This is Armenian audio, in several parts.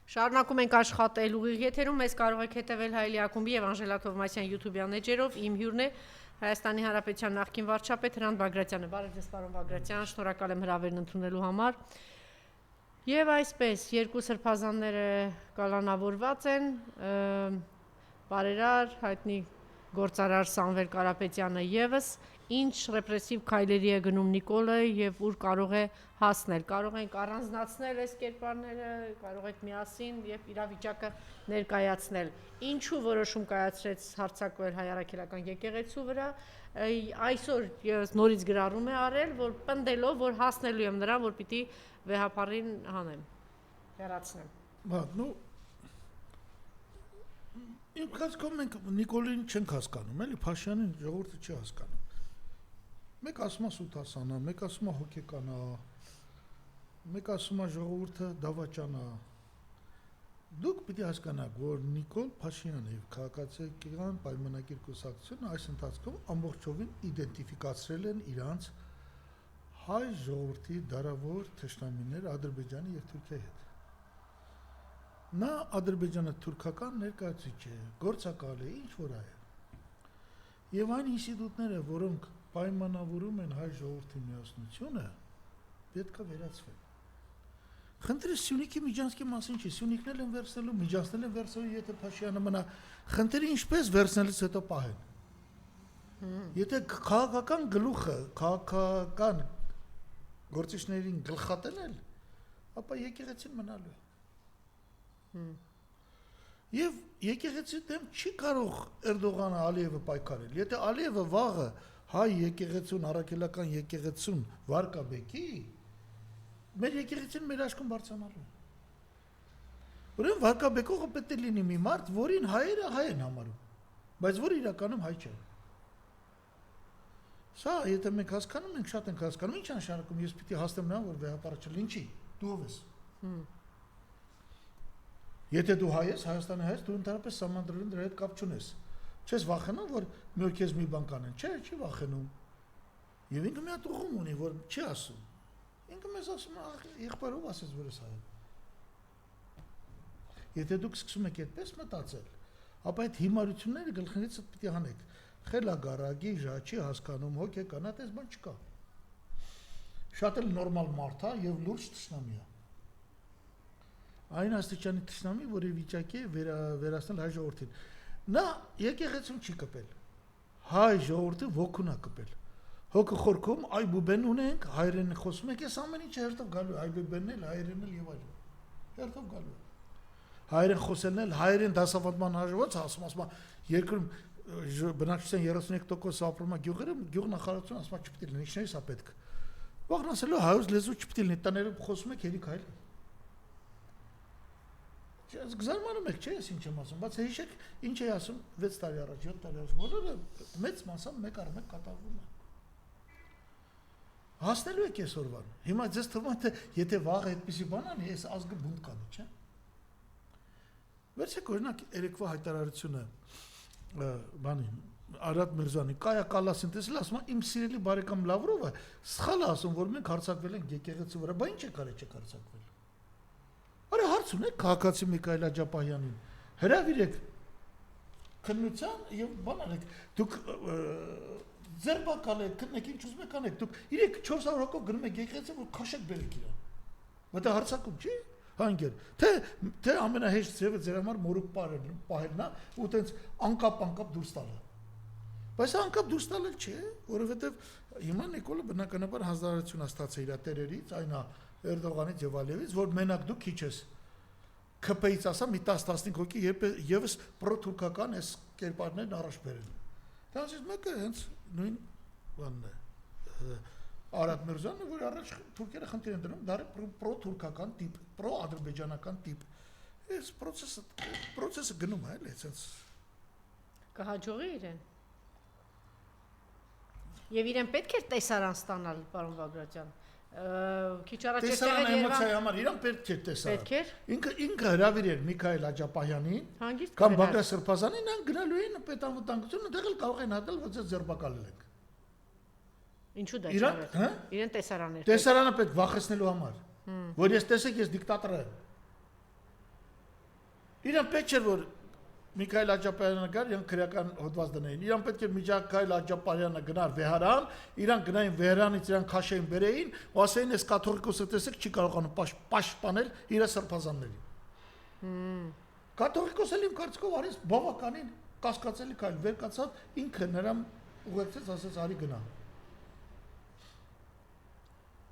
Շարունակում ենք աշխատել ուղիղ եթերում, մեզ կարող եք հետևել Հայելի ակումբի եւ Անժելա Թովմասյան YouTube-յան էջերով, իմ հյուրն է Հայաստանի Հանրապետության նախկին վարչապետ Հրանտ Բագրատյանը։ Բարև ձեզ, պարոն Բագրատյան, շնորհակալ եմ հրավերն ընդունելու համար։ Եվ այսպես, երկու սրբազանները կալանավորված են, բարերար, հայտնի գործարար Սամվել Կարապետյանը եւս, ինչ ռեպրեսիվ քայլերի է գնում Նիկոլը եւ ուր կարող է հասնել, կարող ենք առանձնացնել այս կերպարները, կարող եք միասին եւ իրավիճակը ներկայացնել։ Ինչու որոշում կայացրեց հարձակվել հայ առաքելական եկեղեցու վրա, այսօր ես նորից գրառում է արել, որ պնդելով, որ հասնելու եմ նրան, որ պիտի վեհապարին հանեմ, հեռացնեմ։ Բա, Իմ կասկում մենք Նիկոլին չենք հասկանում, էլի Փաշյանին ժողովուրդը չի հասկանում։ Մեկ ասում է սուտասանա, մեկ ասում է հոգեկանա, մեկ ասում է ժողովուրդը դավաճանա։ Դուք պիտի հասկանաք, որ Նիկոլ Փաշյանը եւ քաղաքացիական պայմանագիր կուսակցությունը այս ընթացքում ամբողջովին իդենտիֆիկացրել են իրանց հայ ժողովրդի դարավոր թշնամիներ Ադրբեջանի եւ Թուրքիայի հետ։ Նա Ադրբեջանը թուրքական ներկայացուցիչ է, գործակալ է, ինչ որ է։ Եվ այն ինստիտուտները, որոնք պայմանավորում են հայ ժողովրդի միասնությունը, պետք է վերացվեն։ Խնդիրը Սյունիքի Միջանցքի մասին չի, Սյունիքն էլ են վերցնելու, Միջանցն էլ են վերցնելու, եթե Փաշյանը մնա, խնդիրը ինչպես վերցնելուց հետո պահեն։ Եթե քաղաքական գլուխը, քաղաքական գործիչներին գլխատել, ապա եկեղեցին մնալու է։ Եվ եկեղեցի դեմ չի կարող Էրդողանը Ալիևը պայքարել։ Եթե Ալիևը վաղը հայ եկեղեցուն, առաքելական եկեղեցուն վարկաբեկի, մեր եկեղեցին մեր աշխում բարձրանալու է։ Ուրեմն վարկաբեկողը պետք է լինի մի մարդ, որին հայերը հայ են համարում, բայց որ իրականում հայ չէ։ Սա եթե մենք հասկանում ենք, շատ ենք հասկանում, ինչ նշանակում, ես պիտի հասնեմ նրան, որ վեհապարը չլինի, ինչի, դու ով ես։ Եթե դու հայ ես, Հայաստանի հայ ես, դու ընդհանրապես սահմանադրվում դրա հետ կապ չունես։ Չես վախենում, որ մի օր քեզ մի բան կանեն։ Չէ, չի վախենում։ Եվ ինքը մի հատ ուղում ունի, որ չի ասում։ Ինքը մեզ ասում է, եղբայրով ասես, որ ես հայ եմ։ Եթե դուք սկսում եք այդպես մտածել, ապա այդ հիմարությունները գլխներիցդ պիտի հանեք։ Խելագարագի, ժաչի հասկանում, հոգեկանա, այդպես բան չկա։ Շատ էլ նորմալ մարդ է եւ լուրջ թշնամի է։ Այն աստիճանի թշնամի, որի վիճակի է վերացնել հայ ժողովրդին։ Նա եկեղեցում չի կպել։ Հայ ժողովրդը ոգուն է կպել։ Հոգը խորքում այ բուբեն ունենք, հայերեն խոսում եք, ես ամեն ինչը հերթով գալու է, այ բուբենն էլ, հայերեն էլ եւ այլն։ Հերթով գալու է։ Հայերեն խոսելն էլ, հայերեն դասավանդման հաջողված ասում երկրում բնակչության 33% ապրում է գյուղերում, գյուղնախարարությունը ասում է չպետք է լինի, ինչն է սա պետք։ Վաղն ասելու հայոց լեզու չպետք է լինի, տաներում խոսում եք հերիք հայերեն։ Զարմանում եք, չէ՞ ես ինչ եմ ասում, բայց հիշեք ինչ էի ասում 6 տարի առաջ, 7 տարի առաջ, բոլորը մեծ մասամբ մեկ առ մեկ կատարվում է։ Հասնելու եք այսօրվան։ Հիմա ձեզ թվում է, թե եթե վաղ այդպիսի բան անի, այս ազգը բունտ կանի, չէ՞։ Վերցեք օրինակ երեկվա հայտարարությունը բանի Արադ Միրզյանի Կայա Կալասին տեսել ասում է իմ սիրելի բարեկամ Լավրովը սխալ է ասում, որ մենք հարձակվել ենք եկեղեցու վրա, բա ինչ է կարելի չեք հարձակվել։ Արա հարց ունեք քաղաքացի Միքայել Աջապահյանին, հրավիրեք քննության եւ բան արեք, դուք ձերբակալ եք, քննեք, ինչ ուզում եք անեք, դուք 3-400 հոգով գնում եք եկեղեցի, որ քաշեք բերեք իրան։ Դա հարցակում չի, հանգեր, թե ամենահեշտ ձևը ձեր համար մորուք պահելն է ու տենց անկապ դուրս տալը։ Բայց անկապ դուրս տալը չէ, որովհետեւ հիմա Նիկոլը բնականաբար հանձնարարություն է ստացել իր տերերից, այն է Էրդողանից եւ Ալիևից, որ մենակ դու քիչ ես ԿՊ-ից ասա մի 10-15 հոգի եւս պրոթուրքական այս կերպարներն առաջ բերել։ Դրանից մեկը հենց նույն բանն է։ Արադ Միրզյանը, որ առաջ թուրքերը խնդիր են դնում, դա պրոթուրքական տիպ, պրոադրբեջանական տիպ։ Այս process-ը գնում է, էլի, այսպես։ Կհաջողի իրեն։ Եվ իրեն պետք է տեսարան ստանալ, պարոն Բագրատյան։ Քիչ առաջ տեսարան էմոցիայի համար իրան պետք է տեսարան։ Պետք է։ Ինքը հրավիրեր Միքայել Աջապահյանին կամ Բագրատ Սրբազանին, են գնալու են պետանվտանգությունը, դեղել կարող են հատել, որ ձեզ ձերբակալել եք։ Ինչու դա չէ։ Իրեն տեսարաններ։ Տեսարանը պետք վախեցնելու համար, որ ես տեսեք ես դիկտատոր եմ։ Իրան պետք չէր որ Միքայել Աջապարյանը գար, իրան քրեական հոդված դնեին։ Իրան պետք է Միքայել Աջապարյանը գնար Վեհարան, իրան գնային Վեհարանից իրան քաշեին բերեին, ու ասեին այս կաթողիկոսը տեսեք չի կարողանում պաշտպանել իր սրբազաններին։ Կաթողիկոսը իմ կարծիքով արեց բավականին կասկածելի քայլ, վեր կացավ ինքը նրան ուղեկցեց, ասեց արի գնա։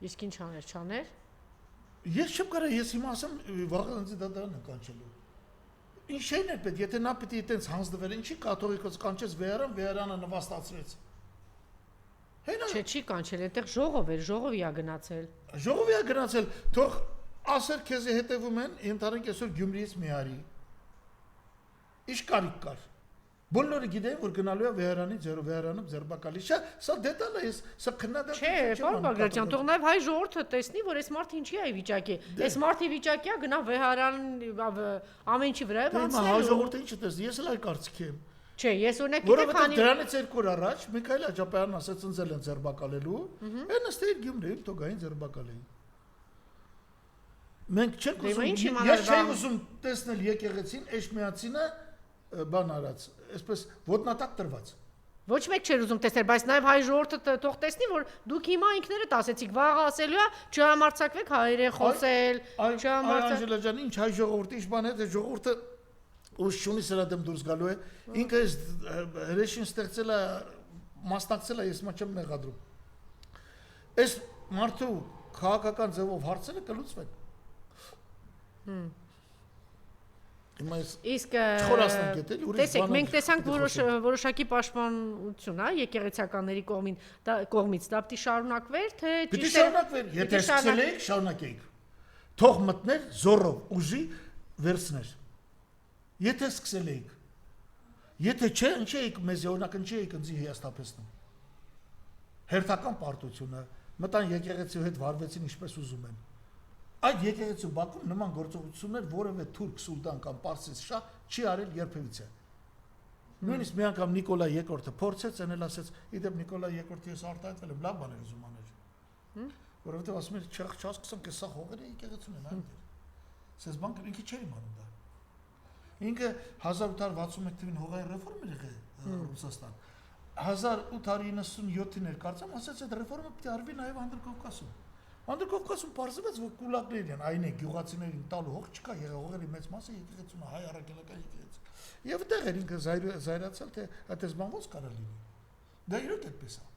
Իսկ ինչ աներ, չաներ։ Ես չեմ կարող, ես հիմա ասեմ վաղը ինձ դատարան են կանչելու։ Ինչ չէին էր պետք, եթե նա պիտի այտենց հանձնվեր, ինչի կաթողիկոս կանչեց Վեհարան, Վեհարանը նվաստացրեց։ Չէ, չի կանչել, այդտեղ ժողով էր, ժողովի է գնացել։ Ժողովի է գնացել, թող ասեր քեզ հետևում են, ընդհանրենք այսօր Գյումրիից մի արի։ Ինչ կարիք կար։ Բոլորը գիտեն, որ գնալու է Վեհարանի Վեհարանում ձերբակալի։ Սա դետալ է, սա քննադատ չէ, պարոն Բագրատյան, թող նաև հայ ժողովուրդը տեսնի, որ այս մարդը ինչի է վիճակի։ Այս մարդի վիճակի է գնա Վեհարան ամեն ինչի վրա է անցնել։ Հայ ժողովուրդը ինչ տեսնի, ես էլ այ կարծիք եմ։ Չէ, ես օրինակ գիտեմ, քանի դրանից 2 օր առաջ Միքայել Աջապարյանն ասեց ընձել են ձերբակալելու, այն ըստեյր Գյումրիയിൽ թողային ձերբակալեին։ Մենք չենք ուզում, ես չէի ուզում տեսնել եկեղեցին, Էշմիածինը բան արած, այսպես ոտնատակ տրված։ Ոչ մեկ չէր ուզում տեսնել, բայց նաև հայ ժողովուրդը թող տեսնի, որ դուք հիմա ինքներդ ասեցիք, վաղ ասելու է, չհամարցակվեք հայերեն խոսել, չհամարցակ։ Անջելա ջան, ինչ հայ ժողովուրդի ինչ բան է, թե ժողովուրդը ուշ շունի սրա դեմ դուրս գալու է, ինքը այս հրեշին ստեղծել է, մասնակցել է, ես մա չեմ մեղադրում։ Այս մարդու քաղաքական ձևով հարցերը կլուծվեն։ Իսկ տեսեք, մենք տեսանք որոշակի պաշտպանություն, եկեղեցիականների կողմից, դա պիտի շարունակվեր, թե պիտի շարունակվեր, եթե սկսել էիք, շարունակեիք։ Թող մտներ զորով, ուժի վերցներ։ Եթե սկսել էիք։ Եթե չէ, ինչ էիք մեզ օրինակ ինչ էիք ինձ հիասթափեցնում։ Հերթական պարտությունը, մտան եկեղեցու հետ վարվեցին ինչպես ուզում են։ Այդ եկեղեցու Բաքվում նման գործողություններ որևէ թուրք սուլտան կամ պարսից շահ չի արել երբևիցե։ Նույնիսկ մի անգամ Նիկոլայ II-ը փորձեց, այնել ասեց, իդեպ Նիկոլայ II-ը ես արտահայտվել եմ, լավ բան էր ուզում անել։ Որովհետև ասում էր, չհասկացանք, այս սա հողերը եկեղեցուն են այնտեղ։ Սես բան ինքը չէր իմանում դա։ Ինքը 1861 թվականին հողային ռեֆորմ էր եղել Ռուսաստան։ 1897-ին էր կարծեմ, ասաց այդ ռեֆորմը պետք է արվի նաև Անդրկովկասում։ Անդրկովկասում պարզվեց, որ կուլակներն են, այն է գյուղացիներին տալու հող չկա, հողերի մեծ մասը եկեղեցուն է, հայ առաքելական եկեղեցի։ Եվ այդտեղ էր ինքը զայրացել, թե այդպես բան ոնց կարող լինի։ Դա իրոք այդպես է։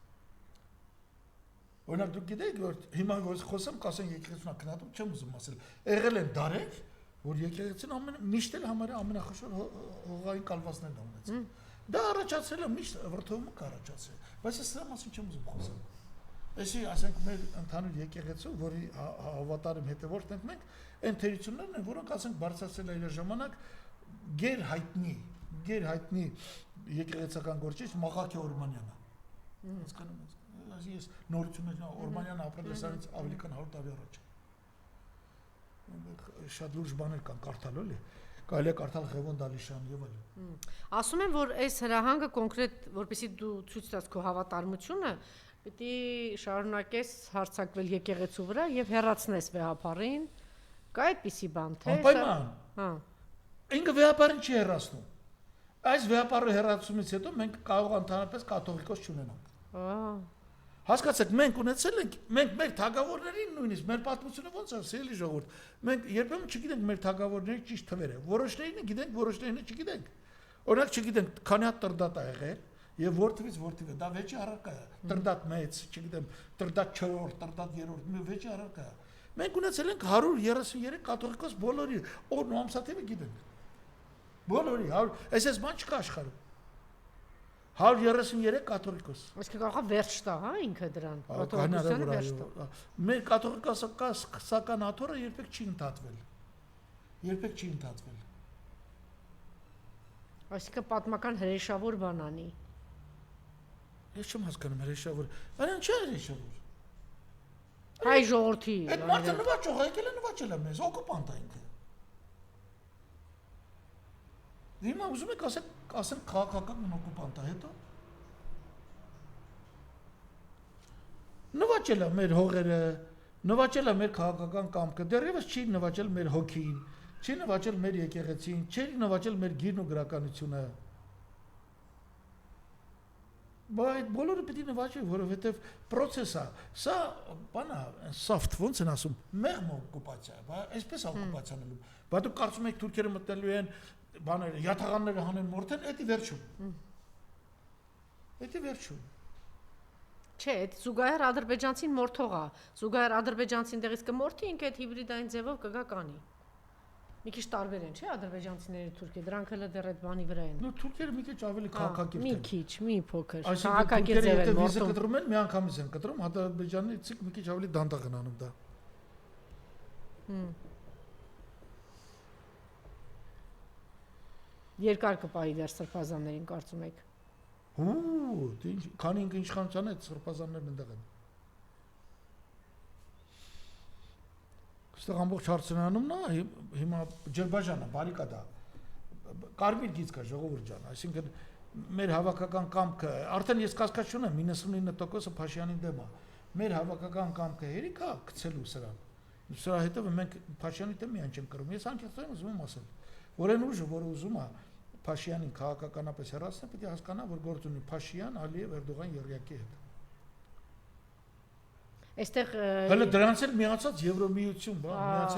Օրինակ դուք գիտեք, որ հիմա որ խոսեմ, կասեն եկեղեցուն քննադում, չեմ ուզում ասել։ Եղել են դարեր, որ եկեղեցին միշտ էլ համարյա ամենախոշոր հողային կալվածներն ունեցել։ Դա առաջացել է միշտ վրդովումը կառաջացել, բայց ես սրա մասին չեմ ուզում խոսել։ Այսի ասենք մեր ընդհանուր եկեղեցու, որի հավատարիմ հետևորդ ենք մենք, այն թերություններն են, որոնք ասենք բարձրացել է իր ժամանակ գերհայտնի եկեղեցական գործիչ Մաղաքե Օրմանյանը։ Հասկանում եք։ Ես նորություններ Օրմանյանը ապրել է սրանից ավելի քան 100 տարի առաջ։ Շատ լուրջ բաներ կան կարդալու էլի։ Կարելի է կարդալ Ղևոն Դալիշյան եւ այլն։ Ասում են, որ այս հրահանգը կոնկրետ, որպեսզի դու ցույց տաս քո հավատարմությունը, պիտի շարունակես հարցակվել եկեղեցու վրա եւ հեռացնես վեհապարին։ Կա այդպիսի բան, թե։ Անպայման։ Հա։ Ինքը վեհապարին չի հեռացնում։ Այս վեհապարը հեռացումից հետո մենք կարող ընդհանրապես կաթողիկոս չունենանք։ Հասկացեք, մենք ունեցել ենք, մենք մեր թագավորներին նույնիսկ մեր պատմությունը ոնց է, սիրելի ժողովուրդ, մենք երբեմն չգիտենք մեր թագավորների ճիշտ թվերը, որոշներին գիտենք, որոշներին չգիտենք։ Օրինակ չգիտենք, քանի հատ տրդատ ա եղել եւ որտվից որտիվ է, դա վեճի առարկա է, տրդատ մեծ, չգիտեմ, տրդատ 4-րդ, տրդատ 3-րդ, մի վեճի առարկա է։ Մենք ունեցել ենք 133 կաթողիկոս բոլորի, օրն ու ամսաթիվը գիտենք։ Բոլորի, այս բան չկա աշխարհում։ 133 կաթողիկոս։ Իսկ կարող է վերջ տա, հա, ինքը դրան։ Կաթողիկոսը վերջ տա։ Մեր կաթողիկոսական աթոռը երբեք չի ընդհատվել։ Երբեք չի ընդհատվել։ Այսինքն պատմական հրեշավոր բան անի։ Ես չեմ հասկանում հրեշավոր։ Այնան չէ հրեշավոր։ Հայ ժողովրդի։ Այդ մարդը նվաճող եկել է նվաճել է մեզ, օկուպանտ է ինքը։ Հիմա ուզում եք ասենք քաղաքական օկուպանտ է, հետո նվաճել է մեր հողերը, նվաճել է մեր քաղաքական կամքը, դեռևս չի նվաճել մեր հոգին, չի նվաճել մեր եկեղեցին, չի նվաճել մեր գիրն ու գրականությունը։ Բայց այդ բոլորը պետք է նվաճի, որովհետև process-ը, սա բանա, soft ոնց են ասում, մեղմ օկուպացիա, բայց այսպես օկուպացիան է։ Բայց դուք կարծում եք թուրքերը մտնելու են բաները, յաթաղանները հանեն մորթեն, դա վերջում։ Դա վերջում։ Չէ, այդ զուգահեռ ադրբեջանցին մորթողա, զուգահեռ ադրբեջանցին դեղից կմորթի, ինքը այդ հիբրիդային ձևով կգա կանի։ Մի քիչ տարբեր են, չէ՞, ադրբեջանցիները թուրքերը, դրանք հələ դեռ այդ բանի վրա են։ Նո թուրքերը մի քիչ ավելի քաղաքակիրթ են։ Մի քիչ, մի փոքր։ Քաղաքակիրթ ձև են վիզը մորթում։ կտրում են, մի անգամից են կտրում, Ադրբեջանից մի քիչ ավելի դանդաղ են անում դա։ Երկար կպահի դեռ սրբազաններին կարծում եք։ Քանի իշխանության այդ սրբազաններն ընդեղ են։ Այստեղ ամբողջ հարցնանում նա հիմա Ջերբաժանը բարիկա դա կարմիր գիծ կա ժողովուրդ ջան, այսինքն մեր հավաքական կամքը արդեն ես կասկած չունեմ 99%-ը Փաշյանին դեմ է։ Մեր հավաքական կամքը հերիք է գցելու սրան։ Սրա հետո մենք Փաշյանի դեմ միայն չենք կրում։ Ես անկեղծորեն ուզում եմ ասել, որ այն ուժը, որը ուզում է Փաշյանին քաղաքականապես հեռացնել, պետք է հասկանա, որ գործ ունի Փաշյան, Ալիև, Էրդողան երյակի հետ։ Այստեղ Հələ դրանց էլ միացած Եվրոմիություն, բան, միացած